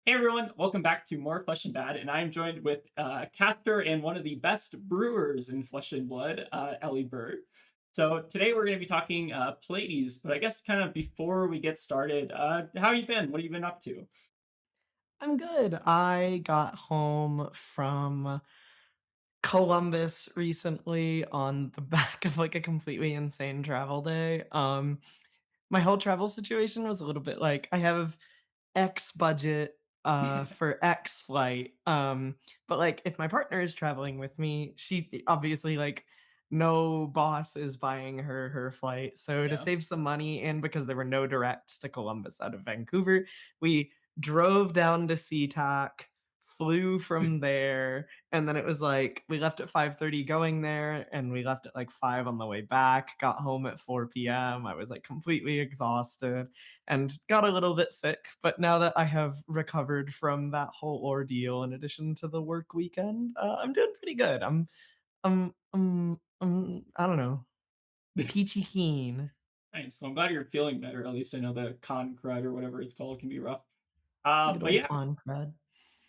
Hey everyone, welcome back to more Flesh and Bad, and I am joined with caster and one of the best brewers in Flesh and Blood, Ellie Bird. So today we're going to be talking Pleiades, but I guess kind of before we get started, how you been? What have you been up to? I'm good. I got home from Columbus recently on the back of like a completely insane travel day. My whole travel situation was a little bit like I have X budget for X flight. But like if my partner is traveling with me, she obviously like no boss is buying her flight. So to Yeah. save some money and because there were no directs to Columbus out of Vancouver, we drove down to SeaTac, flew from there, and then it was like we left at 5:30 going there and we left at like 5 on the way back, got home at 4 p.m. I was like completely exhausted and got a little bit sick. But now that I have recovered from that whole ordeal, in addition to the work weekend, I'm doing pretty good. I don't know, peachy keen. Nice. Well, I'm glad you're feeling better. At least I know the con crud or whatever it's called can be rough. Good But old yeah, con crud.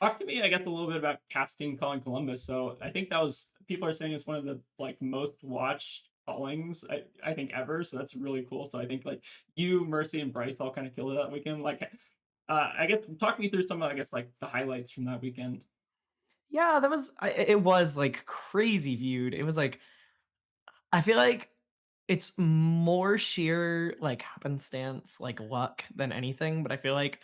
talk to me, I guess, a little bit about casting calling Columbus. So I think that was people are saying it's one of the like most watched callings I think ever. So that's really cool. So I think like you, Mercy, and Bryce all kind of killed it that weekend. Like, I guess talk me through some of I guess like the highlights from that weekend. Yeah, it was like crazy viewed. It was like I feel like it's more sheer like happenstance, like luck than anything. But I feel like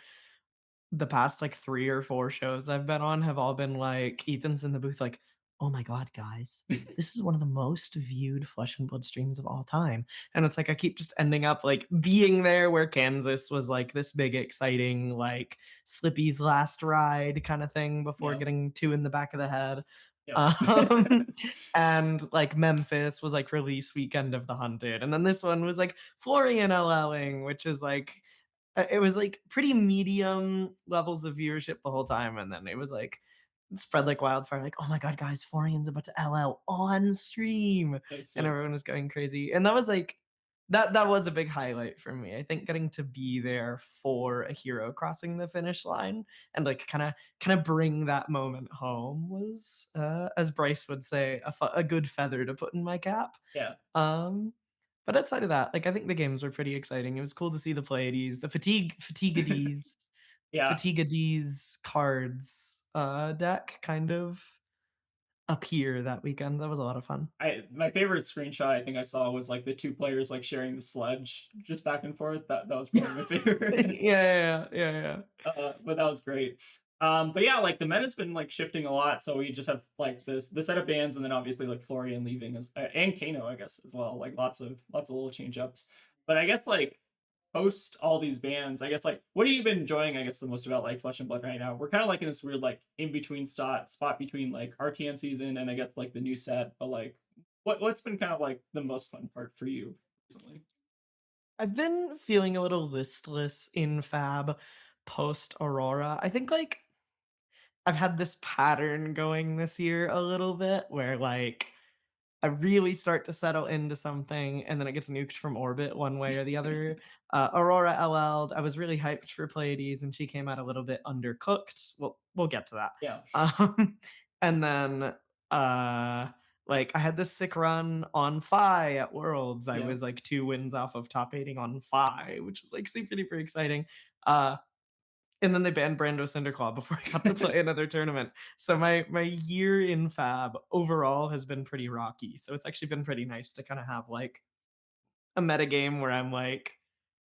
the past, like, 3 or 4 shows I've been on have all been, like, Ethan's in the booth like, "Oh my god, guys, this is one of the most viewed Flesh and Blood streams of all time," and it's like I keep just ending up, like, being there where Kansas was, like, this big, exciting, like, Slippy's last ride kinda thing before Yeah. getting 2 in the back of the head, Yep. um, and, like, Memphis was, like, release weekend of The Hunted, and then this one was, like, Florian LLing, which is, like, it was, like, pretty medium levels of viewership the whole time, and then it was, like, spread like wildfire, like, "Oh my god, guys, Florian's about to LL on stream," That's and sick. everyone was going crazy, and that was, like that was a big highlight for me. I think getting to be there for a hero crossing the finish line and, like, kinda bring that moment home was, as Bryce would say, a good feather to put in my cap. Yeah. Um, but outside of that, like, I think the games were pretty exciting. It was cool to see the Pleiades, the Yeah. Fatiguades cards, deck kind of appear that weekend. That was a lot of fun. I my favorite screenshot I think I saw was like the two players like sharing the sledge just back and forth. That was probably my favorite. Yeah. But that was great. But yeah, like the meta's been like shifting a lot. So we just have like this the set of bands, and then obviously like Florian leaving as and Kano, I guess as well. Like lots of little change ups. But I guess like post all these bands, I guess like what have you been enjoying? I guess the most about like Flesh and Blood right now. We're kind of like in this weird like in between spot between like RTN season and I guess like the new set. But like what's been kind of like the most fun part for you recently? I've been feeling a little listless in Fab post Aurora. I think, like, I've had this pattern going this year a little bit where, like, I really start to settle into something, and then it gets nuked from orbit one way or the other. Aurora LL'd. I was really hyped for Pleiades, and she came out a little bit undercooked. We'll get to that. Yeah. And then, uh, like, I had this sick run on Fi at Worlds. I Yeah. was, like, 2 wins off of top 8ing on Fi, which was, like, super duper exciting. Uh, and then they banned Brando Cinderclaw before I got to play another tournament. So my year in Fab overall has been pretty rocky. So it's actually been pretty nice to kind of have like a meta game where I'm like,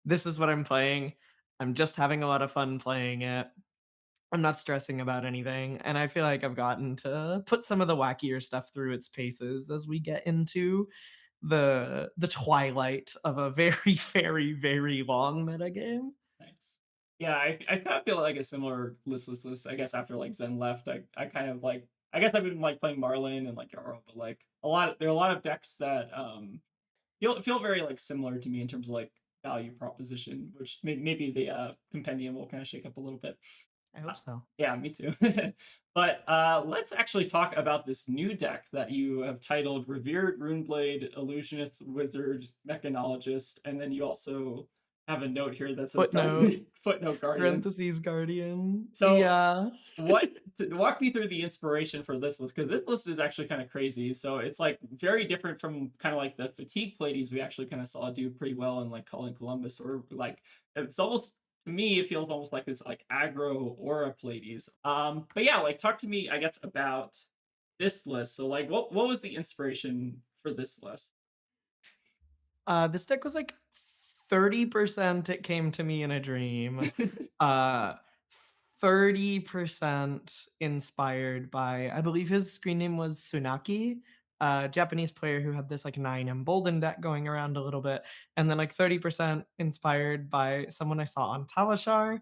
this is what I'm playing. I'm just having a lot of fun playing it. I'm not stressing about anything. And I feel like I've gotten to put some of the wackier stuff through its paces as we get into the twilight of a very, very, very long meta game. Nice. Yeah, I kind of feel like a similar listlessness. I guess after like Zen left, I kind of like I guess I've been like playing Marlin and like Yaro, but like there are a lot of decks that feel very like similar to me in terms of like value proposition, which maybe the compendium will kind of shake up a little bit. I hope so. Yeah, me too. But let's actually talk about this new deck that you have titled Revered Runeblade Illusionist Wizard Mechanologist, and then you also have a note here that says Footnote, footnote Guardian. parentheses, Guardian. So Yeah. walk me through the inspiration for this list, because this list is actually kind of crazy. So it's like very different from kind of like the fatigue Pleiades we actually kind of saw do pretty well in like Calling Columbus, or like it's almost, to me it feels almost like this like aggro aura Pleiades. But yeah, like talk to me, I guess, about this list. So like what was the inspiration for this list? This deck was like 30% it came to me in a dream. Uh 30% inspired by, I believe his screen name was Tsunaki, a Japanese player who had this like 9 emboldened deck going around a little bit. And then like 30% inspired by someone I saw on Talishar,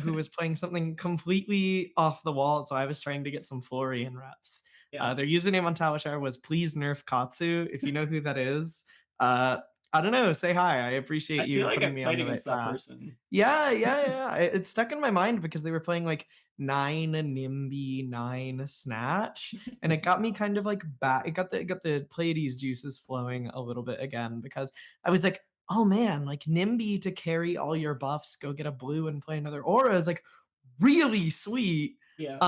who was playing something completely off the wall. So I was trying to get some Florian reps. Yeah. Their username on Talishar was Please Nerf Katsu. If you know who that is, uh, I don't know. Say hi. I appreciate I feel you like putting I've me on played the right against that path. person. Yeah, yeah, yeah. It stuck in my mind because they were playing like 9 Nimby, 9 Snatch, and it got me kind of like back. It got the Pleiades juices flowing a little bit again because I was like, oh man, like Nimby to carry all your buffs, go get a blue and play another aura is like really sweet. Yeah.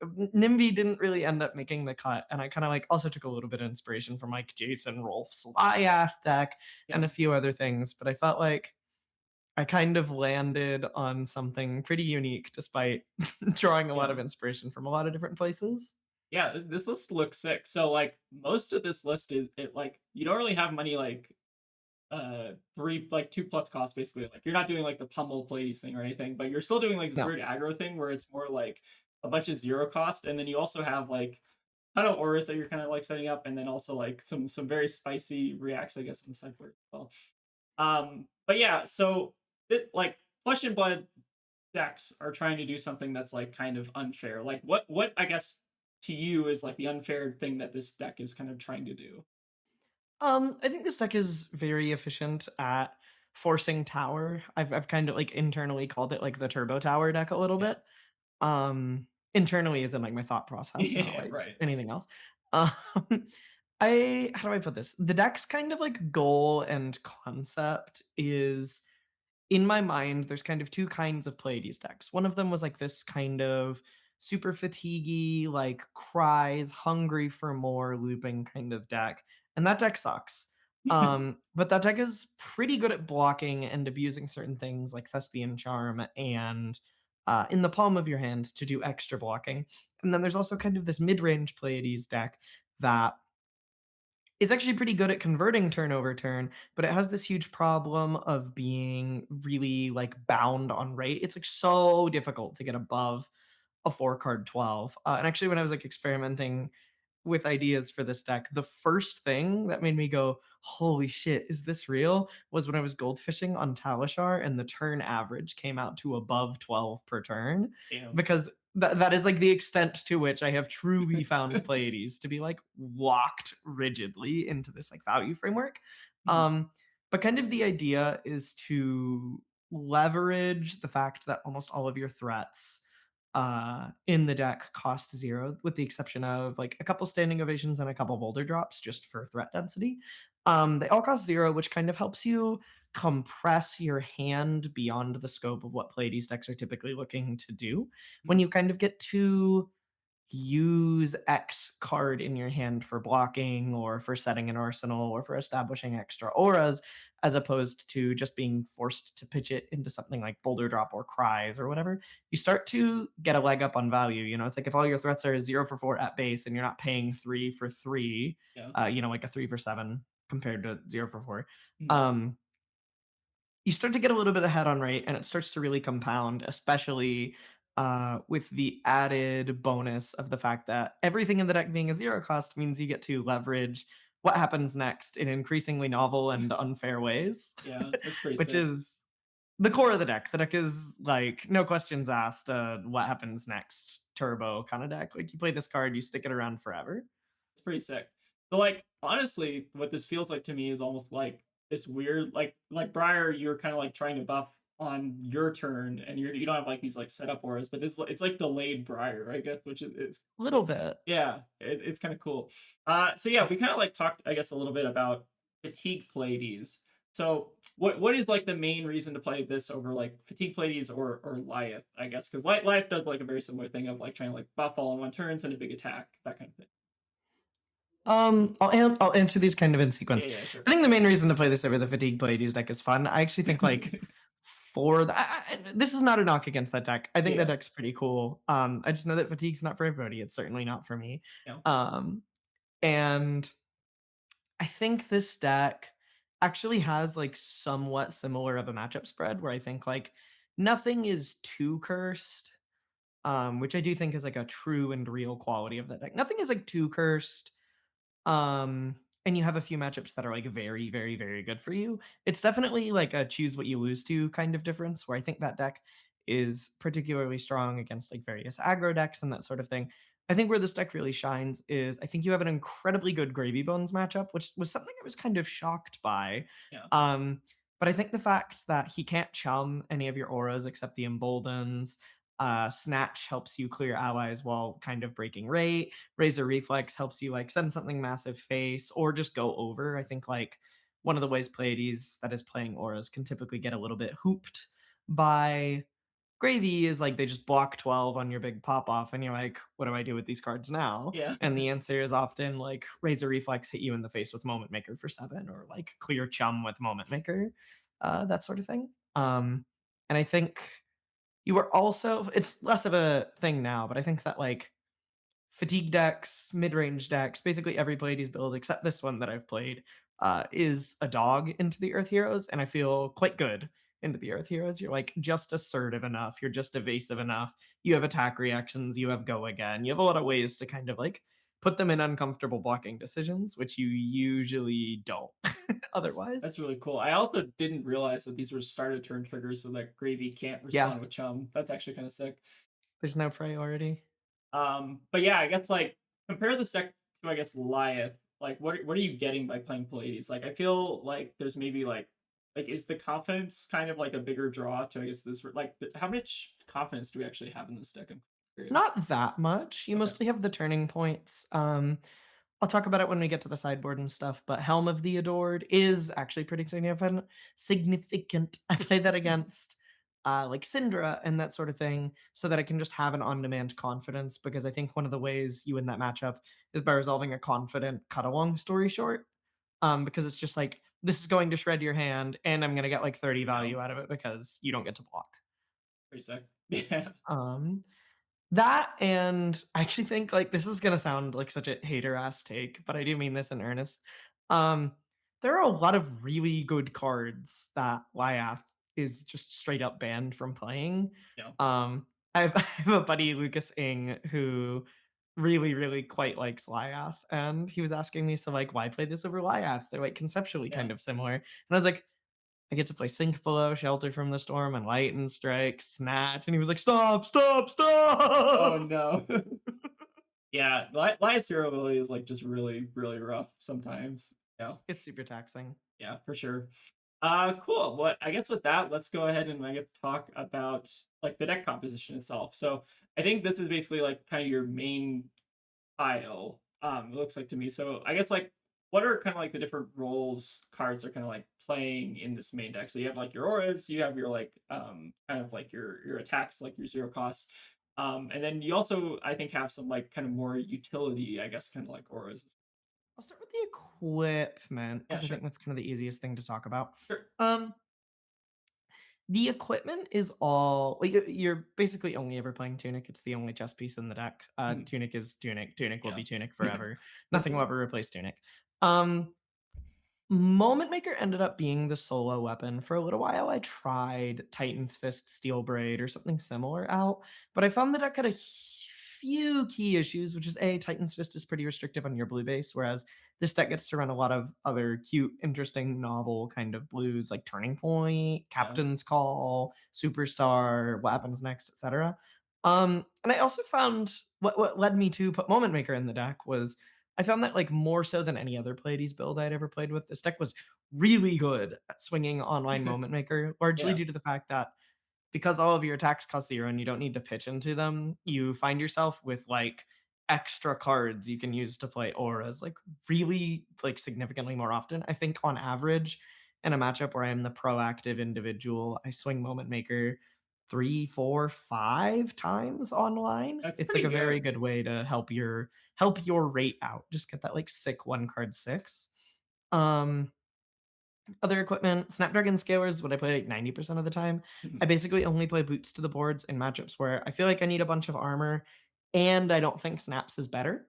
Nimby didn't really end up making the cut, and I kind of like also took a little bit of inspiration from like Jason Rolf's Lyath deck Yeah. and a few other things, but I felt like I kind of landed on something pretty unique despite drawing a lot Yeah. of inspiration from a lot of different places. Yeah, this list looks sick. So like most of this list is it like you don't really have money like three like 2+ cost basically. Like you're not doing like the pummel Pleiades thing or anything, but you're still doing like this No. weird aggro thing where it's more like a bunch of zero cost, and then you also have like ton of auras that you're kind of like setting up, and then also like some very spicy reacts, I guess, in the sideboard as well. But yeah, so it like Flesh and Blood decks are trying to do something that's like kind of unfair. Like what I guess to you is like the unfair thing that this deck is kind of trying to do? I think this deck is very efficient at forcing tower. I've kind of like internally called it like the turbo tower deck a little Yeah. bit. Internally is in like my thought process, not Yeah, like right. anything else. Um, I how do I put this? The deck's kind of like goal and concept is, in my mind, there's kind of two kinds of Pleiades decks. One of them was like this kind of super fatiguey, like cries, hungry for more looping kind of deck. And that deck sucks. But that deck is pretty good at blocking and abusing certain things like Thespian Charm and in the palm of your hand to do extra blocking. And then there's also kind of this mid range Pleiades deck that is actually pretty good at converting turn over turn, but it has this huge problem of being really like bound on rate. It's like so difficult to get above a 4 card 12. And actually, when I was like experimenting with ideas for this deck, the first thing that made me go, "Holy shit, is this real?" was when I was goldfishing on Talishar and the turn average came out to above 12 per turn, Damn. because that is like the extent to which I have truly found Pleiades to be like locked rigidly into this like value framework. Mhm. Um, but kind of the idea is to leverage the fact that almost all of your threats in the deck cost 0, with the exception of like a couple standing ovations and a couple boulder drops just for threat density. They all cost 0, which kind of helps you compress your hand beyond the scope of what Pleiades decks are typically looking to do. When you kind of get to use X card in your hand for blocking or for setting an arsenal or for establishing extra auras, as opposed to just being forced to pitch it into something like Boulder Drop or Cries or whatever, you start to get a leg up on value. You know, it's like if all your threats are 0 for 4 at base and you're not paying 3 for 3, Yeah. like a 3 for 7 compared to 0 for 4. Mhm. Um, you start to get a little bit ahead on rate and it starts to really compound, especially with the added bonus of the fact that everything in the deck being a 0 cost means you get to leverage what happens next in increasingly novel and unfair ways, Yeah, that's pretty which sick. is the core of the deck. The deck is like no questions asked, what happens next turbo kind of deck. Like you play this card, you stick it around forever. It's pretty sick. So like honestly, what this feels like to me is almost like this weird like Briar, you're kind of like trying to buff on your turn, and you don't have like these like setup auras, but this it's like delayed Briar, I guess, which is Little bit. yeah, it's kind of cool. So yeah, we kind of like talked, I guess, a little bit about fatigue Pleiades. So what is like the main reason to play this over like Fatigue Pleiades or Lyeth, I guess? Because Lyeth does like a very similar thing of like trying to like buff all in one turn, send a big attack, that kind of thing. I'll answer these kind of in Yeah, sequence. yeah, sure. I think the main reason to play this over the Fatigue Pleiades deck is fun. I actually think like for the, this is not a knock against that deck. I think that Yeah, deck's pretty cool. I just know that Fatigue's not for everybody. It's certainly not for me. yeah, Um, and I think this deck actually has like somewhat similar of a matchup spread where I think like nothing is too cursed, which I do think is like a true and real quality of that deck. Nothing is like too cursed, and you have a few matchups that are like very, very, very good for you. It's definitely like a choose what you lose to kind of difference where I think that deck is particularly strong against like various aggro decks and that sort of thing. I think where this deck really shines is I think you have an incredibly good Gravy Bones matchup, which was something I was kind of shocked by. yeah, Um, but I think the fact that he can't chum any of your auras except the emboldens, Snatch helps you clear allies while kind of breaking rate. Razor Reflex helps you like send something massive face or just go over. I think like one of the ways Pleiades that is playing auras can typically get a little bit hooped by Gravy is like they just block 12 on your big pop off, and you're like, what do I do with these cards now? yeah. And the answer is often like Razor Reflex hit you in the face with Moment Maker for 7, or like clear chum with Moment Maker, that sort of thing. And I think you are also, it's less of a thing now, but I think that like fatigue decks, mid-range decks, basically every Pleiades build except this one that I've played, is a dog into the Earth Heroes, and I feel quite good into the Earth Heroes. You're like just assertive enough, you're just evasive enough, you have attack reactions, you have go again, you have a lot of ways to kind of like put them in uncomfortable blocking decisions, which you usually don't That's otherwise. really cool. I also didn't realize that these were started turn triggers so that Gravy can't Yeah, respond with Chum. That's actually kind of sick. there's no priority. But yeah, I guess like compare this deck to I guess Lyeth. Like what are you getting by playing Pleiades? Like I feel like there's maybe like is the confidence kind of like a bigger draw to I guess this like how much confidence do we actually have in this deck? I'm curious. Not that much. You Okay. mostly have the turning points. I'll talk about it when we get to the sideboard and stuff, but Helm of the Adored is actually pretty significant. Significant. I play that against like Syndra and that sort of thing, so that I can just have an on-demand confidence. Because I think one of the ways you win that matchup is by resolving a confident cut along story short. Because it's just like this is going to shred your hand, and I'm gonna get like 30 Yeah. value out of it because you don't get to block. Pretty sick. Yeah. Um, that and I actually think, like, this is gonna sound like such a hater ass take, but I do mean this in earnest. Um, there are a lot of really good cards that Wyath is just straight up banned from playing. Yeah. I have a buddy, Lucas Ing, who really, really quite likes Lyath, and he was asking me, so like, why play this over Lyath? They're like conceptually Yeah. kind of similar. And I was like, I get to play Sink Below, Shelter from the Storm, and Lightning Strike, Snatch, and he was like, "Stop, stop, Oh stop!" no. Yeah, Lyeth's hero ability is like just really, really rough sometimes. Yeah. It's super taxing. Yeah, for sure. Cool. What I guess with that, let's go ahead and I guess talk about like the deck composition itself. So I think this is basically like kind of your main pile. It looks like to me. So I guess like what are kind of like the different roles cards are kind of like playing in this main deck? So you have like your auras, you have your like kind of like your attacks, like your zero costs. And then you also I think have some like kind of more utility, I guess, kind of like auras. I'll start with the equipment Yeah, because I sure. think that's kind of the easiest thing to talk about. Sure. Um, the equipment is all well, you're basically only ever playing Tunic. It's the only chess piece in the deck. Mhm. Tunic is Tunic. Tunic will Yeah. be Tunic forever. For Nothing will sure. ever replace Tunic. Um, Moment Maker ended up being the solo weapon. For a little while, I tried Titan's Fist, Steel Braid, or something similar out, but I found that I had a few key issues, which is A, Titan's Fist is pretty restrictive on your blue base, whereas this deck gets to run a lot of other cute, interesting, novel kind of blues like Turning Point, Yeah. Captain's Call, Superstar, What Happens Next, etc. And I also found what led me to put Moment Maker in the deck was I found that like more so than any other Pleiades build I'd ever played with, this deck was really good at swinging online Moment Maker, largely Yeah. due to the fact that because all of your attacks cost 0 and you don't need to pitch into them, you find yourself with like extra cards you can use to play auras like really like significantly more often. I think on average, in a matchup where I'm the proactive individual. I swing Moment Maker 3, 4, 5 times online. That's It's like pretty a very good. good way to help your rate out. Just get that like sick one card six. Um Other equipment, Snapdragon Scaler is what I play like 90% of the time. Mhm. I basically only play boots to the boards in matchups where I feel like I need a bunch of armor and I don't think Snaps is better.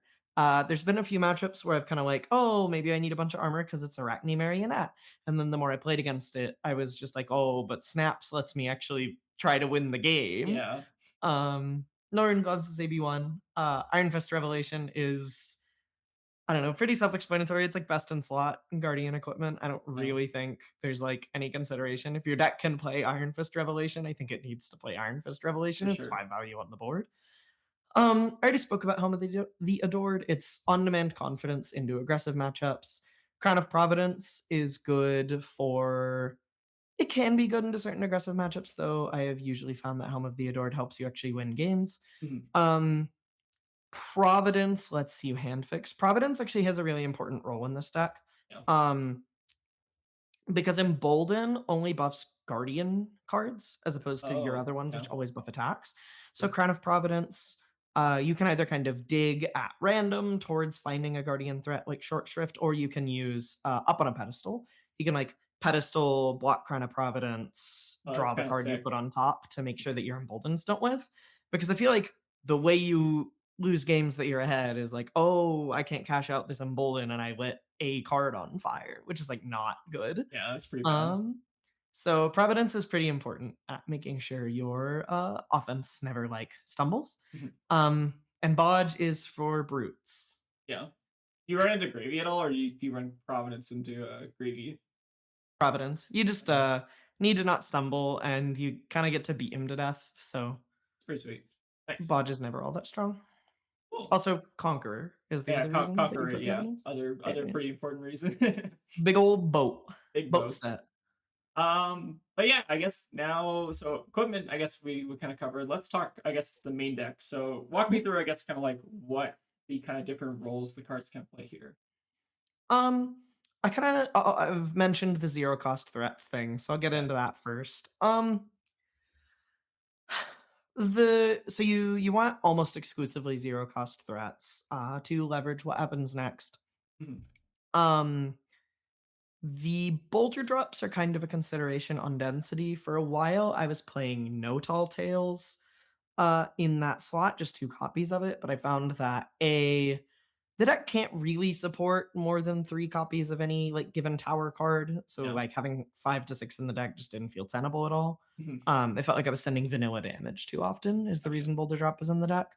There's been a few matchups where I've kind of like, oh, maybe I need a bunch of armor because it's Arachne Marionette. And then the more I played against it, I was just like, oh, but Snaps lets me actually try to win the game. Yeah, Northern Gloves is AB1. Iron Fist Revelation is I don't know, pretty self-explanatory. It's like best in slot and Guardian equipment. I don't yeah, really think there's like any consideration. If your deck can play Iron Fist Revelation, I think it needs to play Iron Fist for Revelation. It's sure. 5 value on the board. I already spoke about Helm of the Adored. It's on-demand confidence into aggressive matchups. Crown of Providence is good for it can be good into certain aggressive matchups, though. I have usually found that Helm of the Adored helps you actually win games. Mhm. Um, Providence lets you hand fix. Providence actually has a really important role in this deck. Yeah. Um, because Embolden only buffs Guardian cards as opposed to your Oh, other ones, yeah. which always buff attacks. So True. Crown of Providence, you can either kind of dig at random towards finding a Guardian threat like Short Shrift, or you can use up on a pedestal. You can like pedestal, block Crown of Providence, Oh, that's draw the kinda card you sick. put on top to make sure that your Emboldens don't whiff. Because I feel like the way you lose games that you're ahead is like, oh, I can't cash out this Embolden and I lit a card on fire, which is like not good. Yeah, that's pretty bad. Um, so Providence is pretty important at making sure your offense never like stumbles. Mhm. And Bodge is for brutes. Yeah. Do you run into Gravy at all, or do you run Providence into, Gravy? Providence. You just Okay. need to not stumble and you kind of get to beat him to death. So It's pretty sweet. Nice. Bodge is never all that strong. Cool. Also, Conqueror is the Yeah, other reason that you Conqueror, put yeah. Providence. Yeah, Other yeah. pretty important reason. Big old boat. Big Boat boats. set. But yeah, I guess now, so equipment, I guess we kind of covered. Let's talk, I guess, the main deck. So walk me through, I guess, kind of like what the kind of different roles the cards can play here. Um, I kind of I've mentioned the zero cost threats thing, so I'll get Yeah. into that first. The so you want almost exclusively zero cost threats to leverage what happens next. Mhm. Um, the bolter drops are kind of a consideration on density. For a while, I was playing No Tall Tales in that slot, just two copies of it, but I found that the deck can't really support more than three copies of any like given tower card. So Yeah. like having 5 to 6 in the deck just didn't feel tenable at all. Mhm. I felt like I was sending vanilla damage too often is the Gotcha. reason Boulder Drop is in the deck.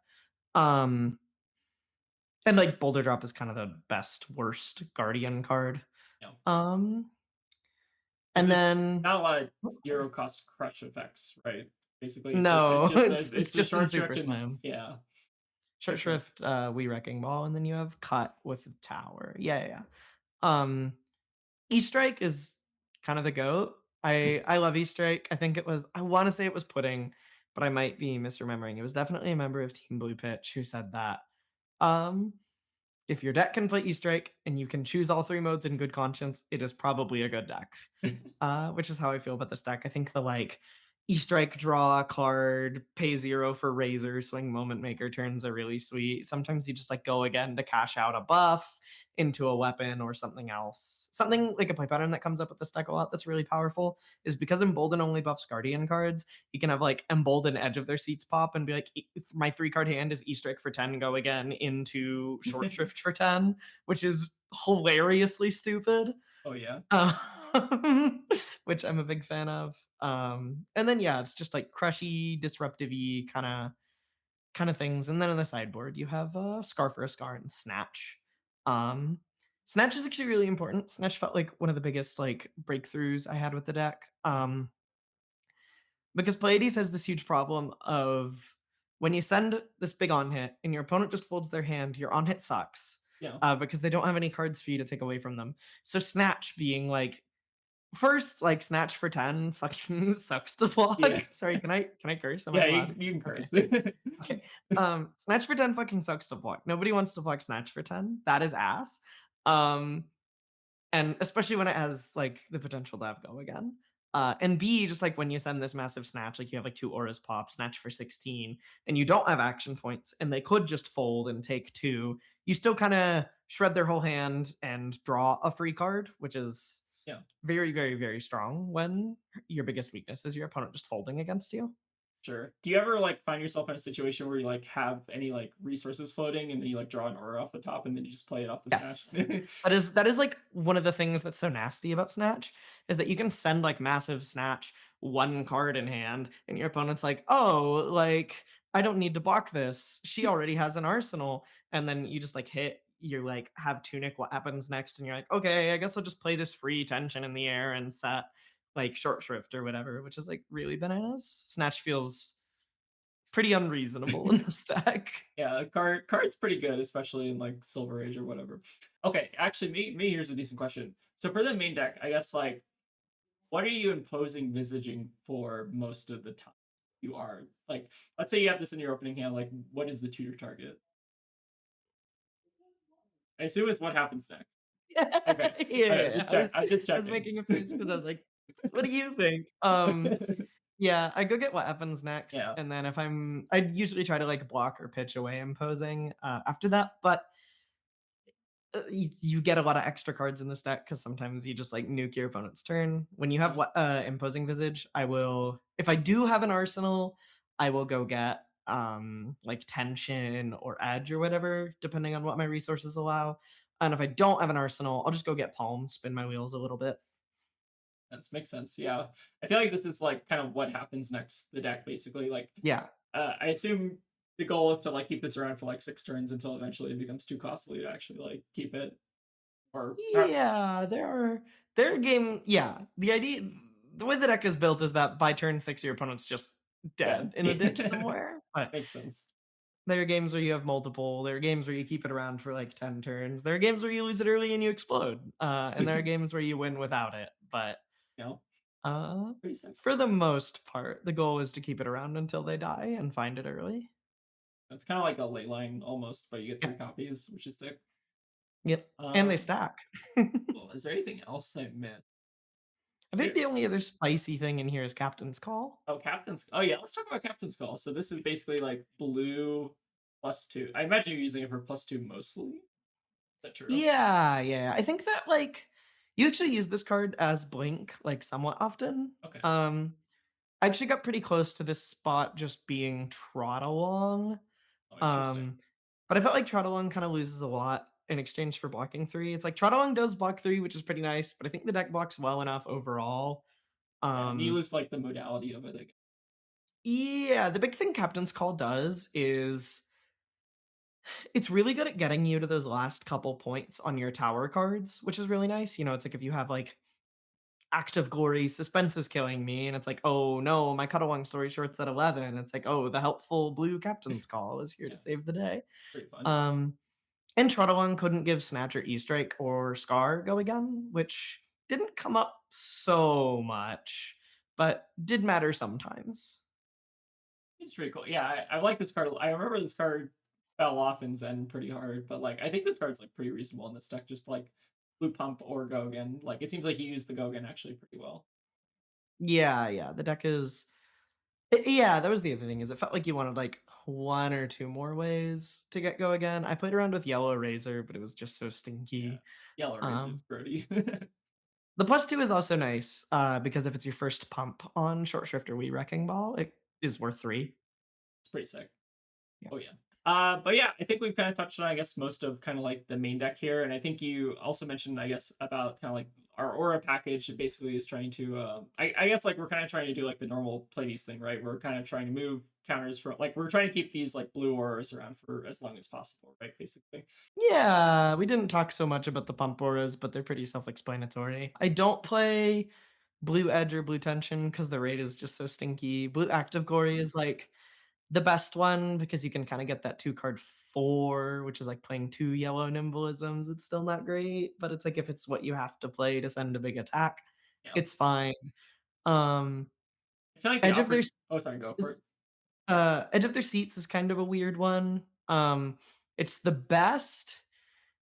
Um and like Boulder Drop is kind of the best worst Guardian card. Yeah. Um Because and there's then not a lot of oh, sorry. zero cost crush effects, right? Basically, No, it's it's just just in short Super shift and Slam. yeah, Short makes sense. Shrift, We Wrecking Ball, and then you have Cut with the tower. Yeah, yeah, yeah. Um E-Strike is kind of the GOAT. I love E-Strike. I wanna say it was Pudding, but I might be misremembering. It was definitely a member of Team Blue Pitch who said that. Um, if your deck can play E-Strike and you can choose all 3 modes in good conscience, it is probably a good deck. Which is how I feel about this deck. I think the, like, E-Strike draw a card, pay 0 for Razor, swing Moment Maker turns are really sweet. Sometimes you just, like, go again to cash out a buff into a weapon or something else. Something like a play pattern that comes up with this deck a lot that's really powerful is because Embolden only buffs Guardian cards, you can have, like, Embolden Edge of their seats pop and be like, My 3-card hand is E-Strike for 10, go again into Short Shrift for 10, which is hilariously stupid. Oh yeah. Which I'm a big fan of. And then yeah, it's just like crushy, disruptive-y kind of things. And then on the sideboard, you have Scar for a Scar and Snatch. Um, Snatch is actually really important. Snatch felt like one of the biggest like breakthroughs I had with the deck. Because Pleiades has this huge problem of when you send this big on hit and your opponent just folds their hand, your on hit sucks. Yeah. Because they don't have any cards for you to take away from them. So Snatch being like first, like, Snatch for 10 fucking sucks to Yeah. block. Sorry, can I curse? Am I Yeah, allowed? you can Okay, curse. okay. Snatch for 10 fucking sucks to block. Nobody wants to block Snatch for 10. That is ass. Um, and especially when it has, like, the potential to have go again. And B, just, like, when you send this massive snatch, like, you have, like, 2 auras pop, snatch for 16, and you don't have action points, and they could just fold and take 2, you still kinda shred their whole hand and draw a free card, which is Yeah. very, very, very strong when your biggest weakness is your opponent just folding against you. Sure. Do you ever like find yourself in a situation where you like have any like resources floating and then you like draw an aura off the top and then you just play it off the snatch? Yes. That is, like, one of the things that's so nasty about Snatch, is that you can send, like, massive Snatch, 1 card in hand, and your opponent's like, "Oh, like, I don't need to block this. She already has an arsenal." And then you just, like, hit, you, like, have Tunic, what happens next? And you're like, "Okay, I guess I'll just play this free tension in the air and set, like, Short Shrift or whatever," which is, like, really bananas. Snatch feels pretty unreasonable in this deck. Yeah, card's pretty good, especially in like Silver Age or whatever. Okay, actually, me here's a decent question. So for the main deck, I guess like what are you imposing visaging for most of the time? You are like, let's say you have this in your opening hand. Like, what is the tutor target? I assume it's what happens next. Yeah, Okay, okay, yeah. just I check. was I'm just I was checking. making a face because I was like, "What do you think?" Yeah, I go get what happens next, Yeah, and then if I usually try to, like, block or pitch away imposing, after that, but, you get a lot of extra cards in this deck because sometimes you just, like, nuke your opponent's turn. When you have yeah, what imposing visage, I will if I do have an arsenal, I will go get, like, tension or edge or whatever, depending on what my resources allow, and if I don't have an arsenal, I'll just go get palm, spin my wheels a little bit. that makes sense. Yeah, I feel like this is like kind of what happens next. The deck basically like Yeah. I assume the goal is to like keep this around for like 6 turns until eventually it becomes too costly to actually like keep it. Or Yeah, there are yeah, the way the deck is built is that by turn 6, your opponent's just dead dead. in a ditch somewhere, but Makes sense. there are games where you have multiple, there are games where you keep it around for, like, 10 turns, there are games where you lose it early and you explode, and there are games where you win without it, but, You know, uh, pretty sick. for the most part, the goal is to keep it around until they die and find it early. It's kind of like a ley line almost, but you get Yeah, 3 copies, which is sick. yep, and they stack. Well, is there anything else I missed? I think Here, the only other spicy thing in here is Captain's Call. oh, Captain's. Oh yeah, let's talk about Captain's Call. So this is basically like blue +2. I imagine you're using it for +2 mostly. Is that true? Yeah, yeah. I think that, like, you actually use this card as Blink, like, somewhat often. Okay. I actually got pretty close to this spot just being Trot Along, Oh, interesting. um, but I felt like Trot Along kinda loses a lot in exchange for blocking 3. It's like Trot Along does block 3, which is pretty nice, but I think the deck blocks well enough overall. Yeah, and you Um, lose like the modality of it. I guess. yeah, the big thing Captain's Call does is it's really good at getting you to those last couple points on your tower cards, which is really nice. You know, it's like if you have, like, Act of Glory, suspense is killing me, and it's like, "Oh, no, my cut along story short's at 11." It's like, "Oh, the helpful blue captain's call is here to Yeah, save the day." pretty fun. Um, and Trottalong couldn't give Snatcher, E-Strike, or Scar go again, which didn't come up so much, but did matter sometimes. It's pretty cool. Yeah, I like this card. I remember this card fell off in Zen pretty hard, but like I think this card's like pretty reasonable in this deck. Just like blue pump or Gogan. Like it seems like you use the Gogan actually pretty well. Yeah, yeah, the deck is yeah, that was the other thing is it felt like you wanted, like, 1 or 2 more ways to get go again. I played around with Yellow Razor, but it was just so Yeah, stinky. Yellow Razor is Um grody. The +2 is also nice, because if it's your first pump on Short Shrift or Wee Wrecking Ball, it is worth 3. It's pretty sick. Yeah. Oh yeah. But yeah, I think we've kind of touched on, I guess, most of kind of like the main deck here, and I think you also mentioned, I guess, about kind of like our aura package. It basically is trying to, I guess, like we're kind of trying to do like the normal Pleiades thing, right? We're kind of trying to move counters from, like, we're trying to keep these like blue auras around for as long as possible, right? Basically. Yeah, we didn't talk so much about the pump auras, but they're pretty self-explanatory. I don't play Blue Edge or Blue Tension because the rate is just so stinky. Blue Active Glory is, like, the best one because you can kinda get that 2-card 4, which is like playing 2 yellow Nimblisms. It's still not great, but it's like if it's what you have to play to send a big attack, Yeah. it's fine. Um, I feel like the Edge of their oppor Oh, sorry, go for it. is Edge of Their Seats is kind of a weird one. It's the best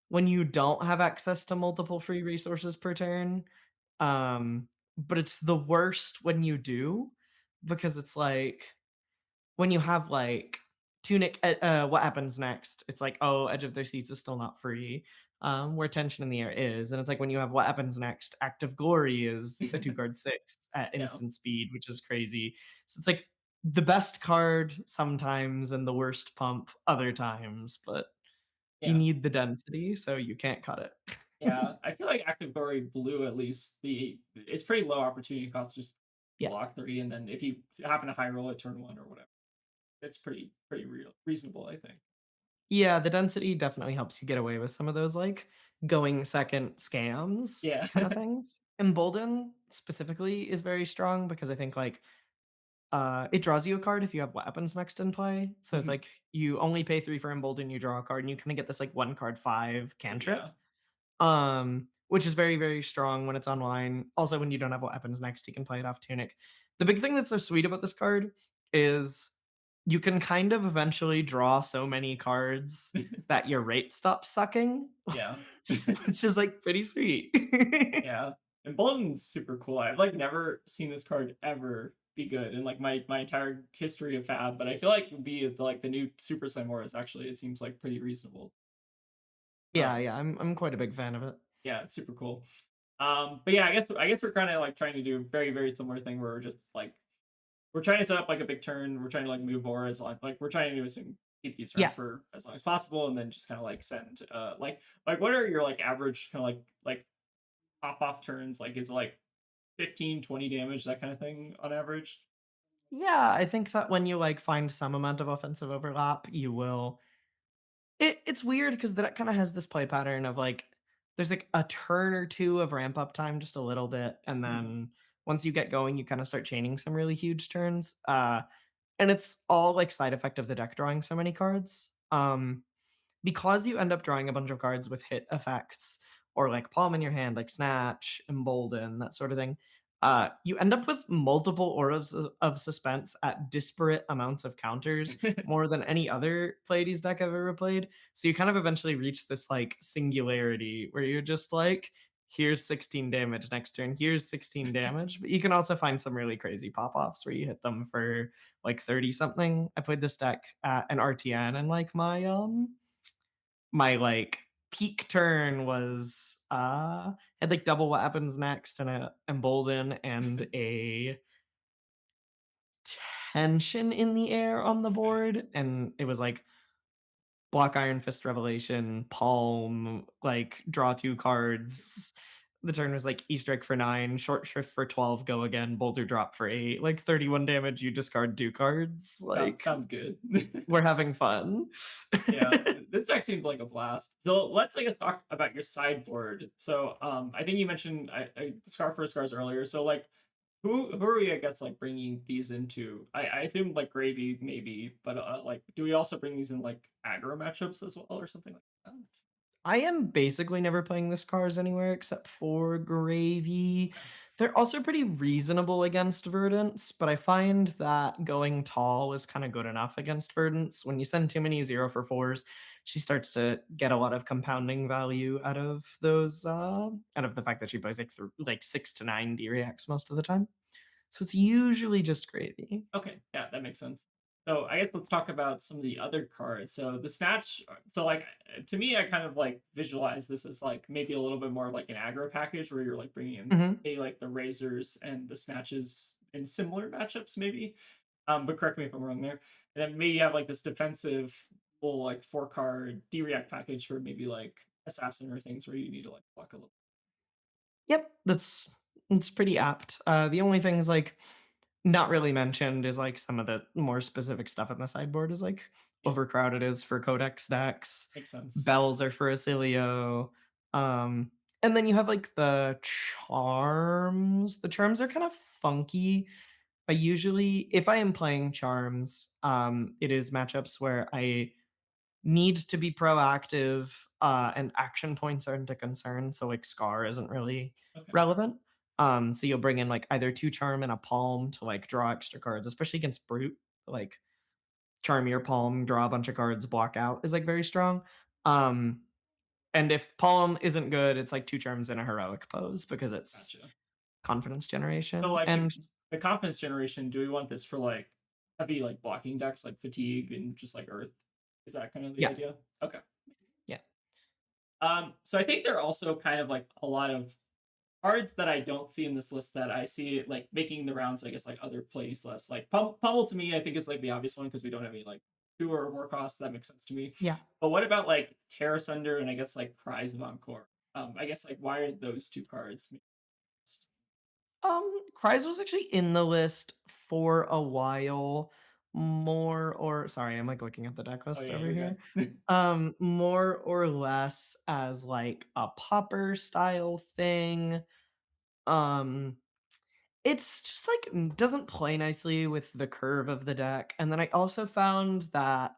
when you don't have access to multiple free resources per turn. But it's the worst when you do, because it's like when you have like Tunic, what happens next? It's like, oh, Edge of Their Seats is still not free. Where Tension in the Air is, and it's like when you have what happens next. Act of Glory is a two card six at Yeah. instant speed, which is crazy. So it's like the best card sometimes and the worst pump other times, but you Yeah. need the density, so you can't cut it. Yeah. I feel like Active Glory Blue at least it's pretty low opportunity cost just Yeah. block 3, and then if you happen to high roll at turn 1 or whatever, it's pretty reasonable, I think. Yeah, the density definitely helps you get away with some of those, like, going second scams Yeah. kinda things. Embolden, specifically, is very strong because I think, like, it draws you a card if you have what happens next in play. So it's Mhm. like, you only pay 3 for Embolden, you draw a card, and you kinda get this, like, 1 card 5 cantrip, Yeah. which is very, very strong when it's online. Also, when you don't have what happens next, you can play it off Tunic. The big thing that's so sweet about this card is you can kind of eventually draw so many cards that your rate stops sucking, Yeah. which is, like, pretty sweet. Yeah. Embolden's super cool. I've, like, never seen this card ever be good in, like, my entire history of Fab, but I feel like the new Super Saiyan is actually, it seems like pretty reasonable. Yeah, Um, yeah, I'm quite a big fan of it. yeah, it's super cool. But yeah, I guess we're kinda, like, trying to do a very, very similar thing where we're just, like, we're trying to set up, like, a big turn, we're trying to, like, move auras, like, we're trying to do is keep these around Yeah. for as long as possible, and then just kinda, like, send, what are your, like, average kinda, like, pop-off turns? Like, is it, like, 15, 20 damage, that kinda thing on average? Yeah, I think that when you, like, find some amount of offensive overlap, you will it's weird because that kinda has this play pattern of, like, there's, like, a turn or 2 of ramp up time, just a little bit, and Mhm. then once you get going, you kinda start chaining some really huge turns, and it's all, like, side effect of the deck drawing so many cards. Because you end up drawing a bunch of cards with hit effects or like palm in your hand, like Snatch, Embolden, that sort of thing, you end up with multiple auras of suspense at disparate amounts of counters, more than any other Pleiades deck I've ever played. So you kind of eventually reach this like singularity where you're just like, here's 16 damage next turn, here's 16 damage. But you can also find some really crazy pop offs where you hit them for like 30 something. I played this deck at an RTN and like my, like, peak turn was, had, like, double what happens next and a embolden and a tension in the air on the Okay. board, and it was, like, block Iron Fist Revelation, palm, like, draw 2 cards. The turn was, like, Easter Egg for 9, Short Shrift for 12, go again, Boulder Drop for 8, like, 31 damage, you discard 2 cards, like, Sounds good. we're having fun. Yeah, this deck seems like a blast. So let's, I guess, talk about your sideboard. So, I think you mentioned Scar for Scars earlier. So, like, who are we, I guess, like, bringing these into? I assume, like, Gravy maybe, but, like, do we also bring these in, like, aggro matchups as well or something like that? I am basically never playing this cars anywhere except for Gravy. Okay. They're also pretty reasonable against Verdance, but I find that going tall is kind of good enough against Verdance. When you send too many 0 for 4s, she starts to get a lot of compounding value out of those, out of the fact that she plays like, like 6 to 9 D reacts most of the time. So it's usually just Gravy. Okay, yeah, that makes sense. So I guess let's talk about some of the other cards. So the snatch. So like to me, I kind of like visualize this as like maybe a little bit more of like an aggro package where you're like bringing in Mhm. like the razors and the snatches in similar matchups, maybe. But correct me if I'm wrong there. And then maybe you have like this defensive little like 4 card D react package for maybe like assassin or things where you need to like block a little. Yep, that's pretty apt. The only things like not really mentioned is like some of the more specific stuff in the sideboard is like Yeah, overcrowded is for codex decks, makes sense. bells are for Acilio, um, and then you have like the charms. The charms are kind of funky. I usually, if I am playing charms, it is matchups where I need to be proactive, and action points aren't a concern, so, like, Scar isn't really Okay. relevant. So you'll bring in, like, either 2 Charm and a Palm to, like, draw extra cards, especially against Brute, like, Charm your Palm, draw a bunch of cards, block out is, like, very strong. Um, And if Palm isn't good, it's like 2 charms in a heroic pose because it's Gotcha. confidence So generation. like And the confidence generation, do we want this for like heavy like blocking decks like fatigue and just like earth? Is that kind of the yeah, idea? Okay. yeah. So I think there are also kind of like a lot of cards that I don't see in this list that I see like making the rounds, I guess, like other plays lists. Like Pummel to me, I think is like the obvious one because we don't have any like two or more costs. That makes sense to me. Yeah. But what about like Terra Sunder and I guess like Cries of Encore? I guess like why are those two cards? Cries was actually in the list for a while. Sorry, I'm like looking at the deck Oh list yeah, over you're here. good. More or less as like a popper style thing. Um, it's just like doesn't play nicely with the curve of the deck. And then I also found that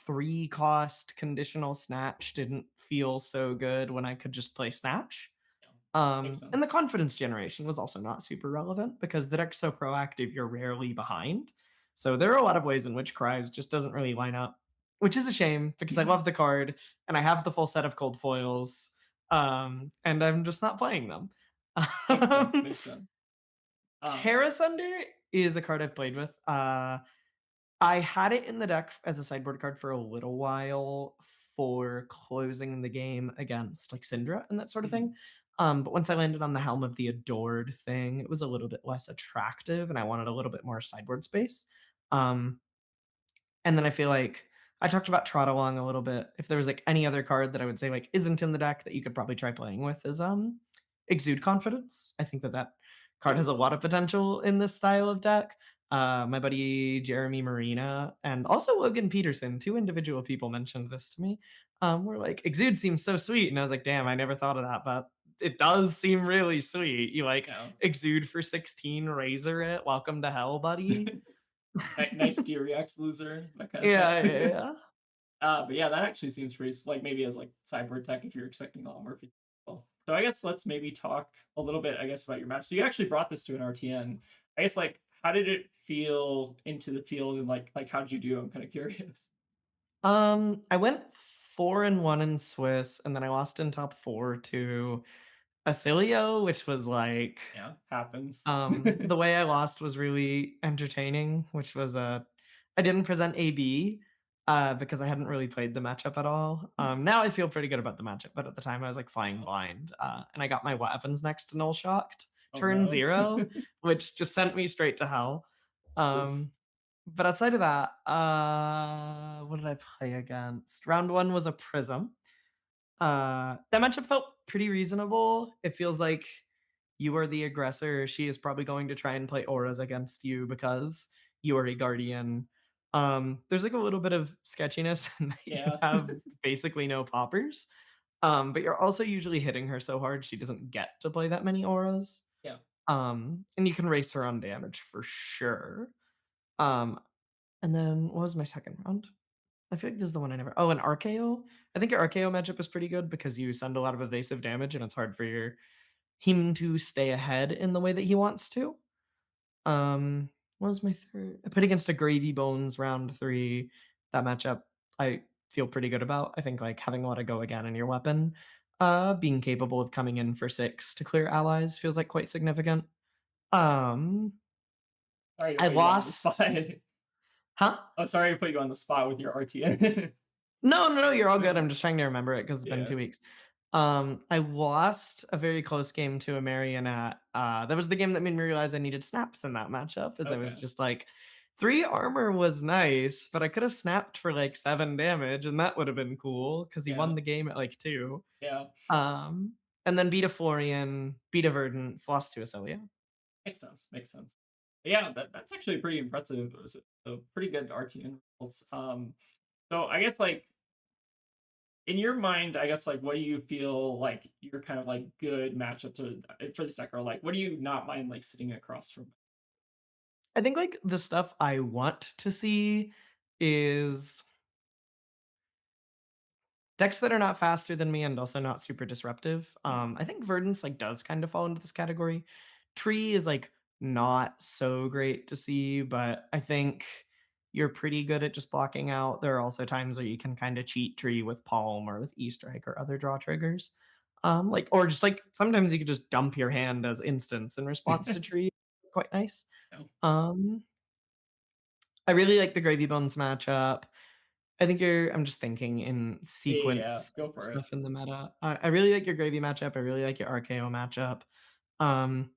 3 cost conditional snatch didn't feel so good when I could just play snatch. Yeah, makes And the sense. confidence generation was also not super relevant because the deck's so proactive, you're rarely behind. So there are a lot of ways in which Cries just doesn't really line up, which is a shame because I love the card and I have the full set of cold foils, and I'm just not playing them. Makes sense. Makes sense. Um, Terra Sunder is a card I've played with. I had it in the deck as a sideboard card for a little while for closing the game against like Syndra and that sort of mhm. thing. But once I landed on the Helm of the Adored thing, it was a little bit less attractive and I wanted a little bit more sideboard space. Um, and then I feel like I talked about Trot Along a little bit. If there was like any other card that I would say like isn't in the deck that you could probably try playing with is Exude Confidence. I think that that card has a lot of potential in this style of deck. My buddy Jeremy Marina and also Logan Peterson, 2 individual people mentioned this to me. We're like, Exude seems so sweet. And I was like, damn, I never thought of that, but it does seem really sweet. You like Yeah. Exude for 16, Razor it, welcome to hell, buddy. Nice DRX loser, that kind of stuff. Yeah, yeah, yeah. But yeah, that actually seems pretty like maybe as like cyber tech if you're expecting a lot more people. So I guess let's maybe talk a little bit, I guess, about your match. So you actually brought this to an RTN. I guess like how did it feel into the field and like how did you do? I'm kind of curious. I went 4-1 in Swiss, and then I lost in top 4 to Acilio, which was like, Yeah, happens. the way I lost was really entertaining, which was, I didn't present AB, because I hadn't really played the matchup at all. Now I feel pretty good about the matchup, but at the time I was, like, flying Yeah. blind, and I got my weapons next to null shocked, Oh turn no. 0, which just sent me straight to hell. Oof. Um, but outside of that, what did I play against? Round 1 was a Prism. That matchup felt pretty reasonable. It feels like you are the aggressor. She is probably going to try and play auras against you because you are a guardian. There's like a little bit of sketchiness in that you Yeah. have basically no poppers. But you're also usually hitting her so hard she doesn't get to play that many auras. Yeah. And you can race her on damage for sure. Um, and then what was my second round? I feel like this is the one I never. Oh, an RKO. I think your RKO matchup is pretty good because you send a lot of evasive damage, and it's hard for your him to stay ahead in the way that he wants to. What was my third? I played against a Gravy Bones round 3. That matchup I feel pretty good about. I think like having a lot of go again in your weapon, being capable of coming in for 6 to clear allies feels like quite significant. Um, Sorry to I put you on the spot. lost. Huh? Oh, sorry to put you on the spot with your RTN. No, no, no, you're all good. I'm just trying to remember it because 'cause it's been Yeah. 2 weeks. I lost a very close game to a Marionette. That was the game that made me realize I needed snaps in that matchup, as I was Okay. just like, 3 armor was nice, but I could have snapped for, like, 7 damage, and that would have been cool because he Yeah. won the game at, like, 2. Yeah. Um, and then beat a Florian, beat a Verdance, lost to a Celia. Makes sense. Makes sense. Yeah, that's actually pretty impressive. It was a pretty good RTN results. So I guess like in your mind, I guess like what do you feel like your kind of like good matchup to for this deck, or like what do you not mind like sitting across from? I think, like, the stuff I want to see is decks that are not faster than me and also not super disruptive. Mhm. I think Verdance like does kind of fall into this category. Tree is like not so great to see, but I think you're pretty good at just blocking out. There are also times where you can kind of cheat tree with Palm or with E-Strike or other draw triggers. Like or just like sometimes you could just dump your hand as instants in response to tree. Quite nice. No. Um, I really like the Gravy Bones matchup. I think you're I'm just thinking in Yeah, sequence go for it. stuff in the meta. I really like your Gravy matchup. I really like your RKO matchup. Um,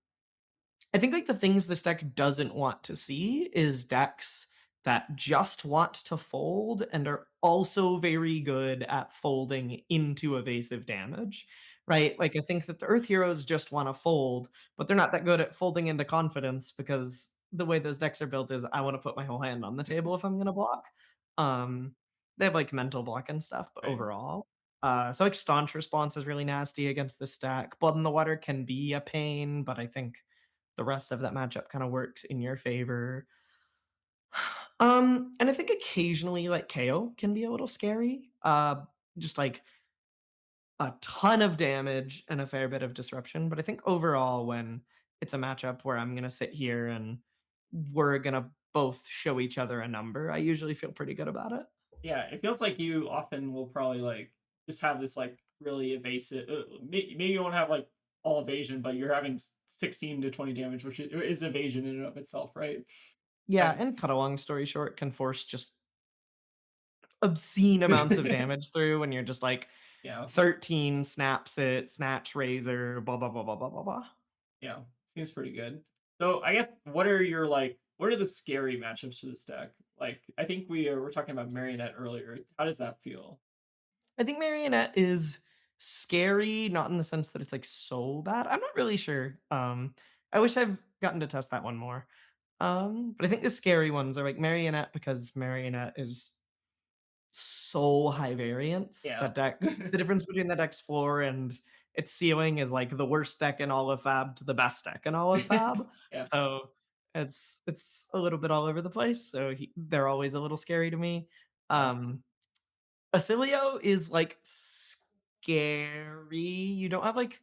I think like the things this deck doesn't want to see is decks that just want to fold and are also very good at folding into evasive damage, right? Like I think that the Earth Heroes just want to fold, but they're not that good at folding into confidence because the way those decks are built is I want to put my whole hand on the table if I'm going to block. Um, they have like mental block and stuff, but Right. overall, so like staunch response is really nasty against this stack. Blood in the water can be a pain, but I think the rest of that matchup kind of works in your favor. And I think occasionally like KO can be a little scary. Just like a ton of damage and a fair bit of disruption. But I think overall, when it's a matchup where I'm gonna sit here and we're gonna both show each other a number, I usually feel pretty good about it. Yeah, it feels like you often will probably like just have this like really evasive. Maybe you won't have like all evasion, but you're having 16 to 20 damage, which is evasion in and of itself, right? Yeah, Um, and cut a long story short, can force just obscene amounts of damage through when you're just like yeah, 13 snaps it, snatch razor, blah blah blah blah blah blah blah. yeah, seems pretty good. So I guess what are your like what are the scary matchups for this deck? Like I think we were talking about Marionette earlier. How does that feel? I think Marionette is scary, not in the sense that it's like so bad. I'm not really sure. I wish I've gotten to test that one more. But I think the scary ones are like Marionette because Marionette is so high variance. Yeah. That deck's the difference between that deck's floor and its ceiling is like the worst deck in all of Fab to the best deck in all of Fab. Yeah. So it's a little bit all over the place. So they're always a little scary to me. Yeah. Um, Acilio is, like, scary. You don't have, like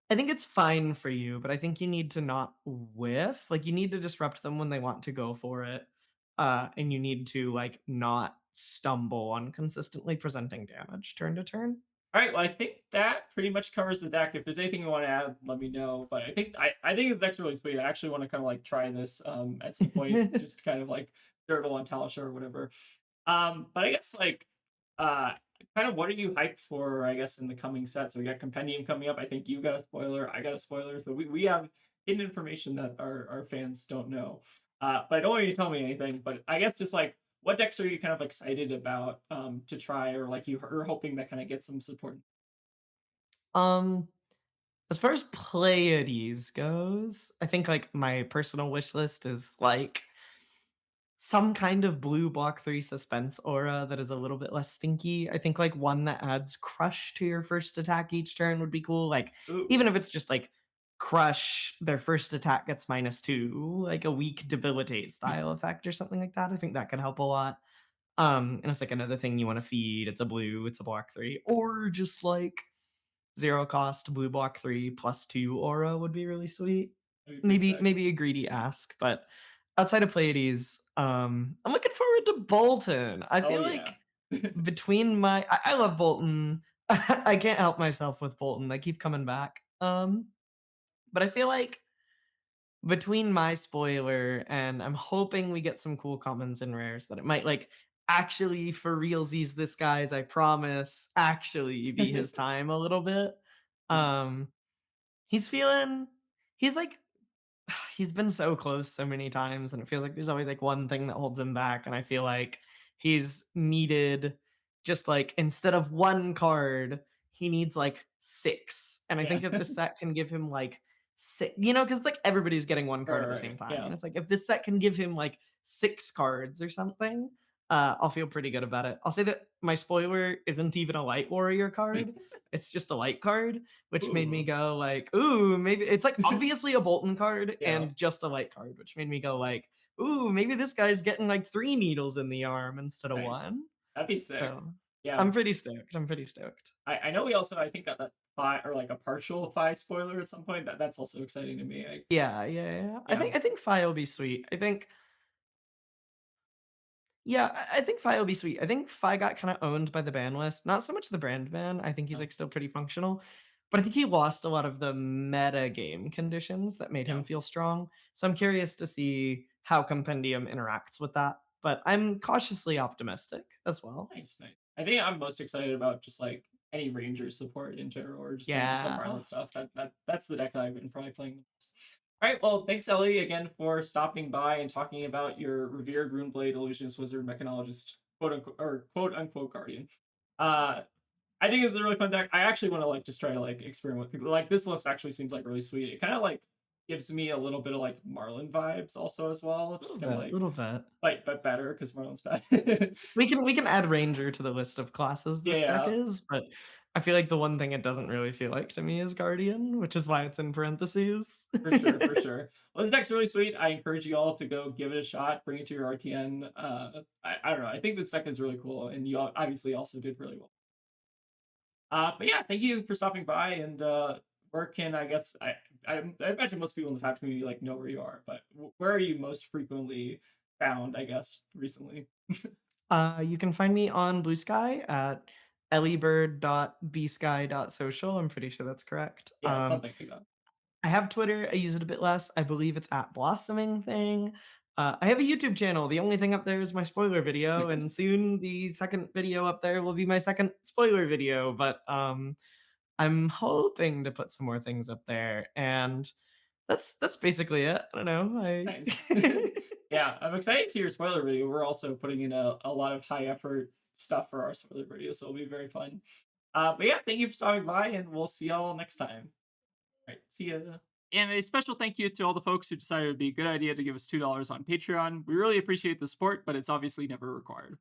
I think it's fine for you, but I think you need to not whiff. Like, you need to disrupt them when they want to go for it, and you need to, like, not stumble on consistently presenting damage turn to turn. All right. Well, I think that pretty much covers the deck. If there's anything you want to add, let me know. But I think this deck's really sweet. I actually want to kind of like try this at some point, just kind of like Dirtle on Talasha or whatever. But I guess like uh kind of what are you hyped for, I guess, in the coming sets? So we got Compendium coming up. I think you got a spoiler, I got a spoiler. So we have hidden information that our fans don't know. But I don't want you to tell me anything, but I guess just like what decks are you kind of excited about to try or like you are hoping that kind of get some support? Um, as far as Pleiades goes, I think, like, my personal wish list is, like, some kind of blue block 3 suspense aura that is a little bit less stinky. I think, like, one that adds crush to your first attack each turn would be cool, like, Ooh, even if it's just, like, crush, their first attack gets -2, like a weak debilitate style effect or something like that, I think that could help a lot. And it's, like, another thing you wanna feed, it's a blue, it's a block 3, or just, like, 0 cost blue block 3 +2 aura would be really sweet. that'd be pretty Maybe sick. maybe a greedy ask, but outside of Pleiades, I'm looking forward to Bolton. I Oh feel yeah. like between I love Bolton. I can't help myself with Bolton. They keep coming back. But I feel like between my spoiler and I'm hoping we get some cool commons and rares that it might like actually for realsies this guy's I promise actually be his time a little bit. Um he's feeling he's like he's been so close so many times, and it feels like there's always like one thing that holds him back. And I feel like he's needed just like instead of one card, he needs like six. And I Yeah. think if the set can give him like six, you know, because like everybody's getting one card at the Right. same time. Yeah. And it's like if this set can give him like six cards or something, I'll feel pretty good about it. I'll say that my spoiler isn't even a light warrior card. It's just a light card, which made me Ooh. go like, "Ooh, maybe" it's, like, obviously a Bolton card Yeah. and just a light card, which made me go like, "Ooh, maybe this guy's getting, like, 3 needles in the arm instead of Nice. 1." That'd be sick. So, Yeah. I'm pretty stoked, I'm pretty stoked. I know we also I think got that Phi or like a partial Phi spoiler at some point. That's also exciting to me. Yeah, yeah, yeah. I Yeah. think Fi will be sweet. I think Yeah, I think Fi will be sweet. I think Fi got kinda owned by the ban list, not so much the brand ban, I think he's, Oh, like, still pretty functional, but I think he lost a lot of the meta game conditions that made yeah. him feel strong, so I'm curious to see how Compendium interacts with that, but I'm cautiously optimistic as well. Nice, nice. I think I'm most excited about just like any Ranger support in general, or just some Yeah. Marlin stuff. That's the deck that I've been probably playing the most. All right, well, thanks Ellie again for stopping by and talking about your revered Runeblade Illusionist Wizard Mechanologist quote unquote Guardian. Uh, I think it's a really fun deck. I actually want to like just try to like experiment with like this list actually seems like really sweet. It kind of like gives me a little bit of like Marlin vibes also as well. Little Just kind of bit, little bit. like but better because Marlin's bad. We can add Ranger to the list of classes this deck Yeah, is, but I feel like the one thing it doesn't really feel like to me is Guardian, which is why it's in parentheses. for sure, for sure. Well, this deck's really sweet. I encourage you all to go give it a shot, bring it to your RTN. I don't know. I think this deck is really cool, and you obviously also did really well. But yeah, thank you for stopping by. And where can I guess I imagine most people in the Fab community like know where you are, but where are you most frequently found? I guess recently. You can find me on Blue Sky at elliebird.bsky.social. I'm pretty sure that's correct. Yeah, something like that. I have Twitter. I use it a bit less. I believe it's at Blossoming Thing. I have a YouTube channel. The only thing up there is my spoiler video, and soon the second video up there will be my second spoiler video. But I'm hoping to put some more things up there, and that's basically it. I don't know. Nice. I Yeah, I'm excited to see your spoiler video. We're also putting in a lot of high effort stuff for our spoiler video, so it'll be very fun. But yeah, thank you for stopping by, and we'll see y'all next time. All right, see ya. And a special thank you to all the folks who decided it would be a good idea to give us $2 on Patreon. We really appreciate the support, but it's obviously never required.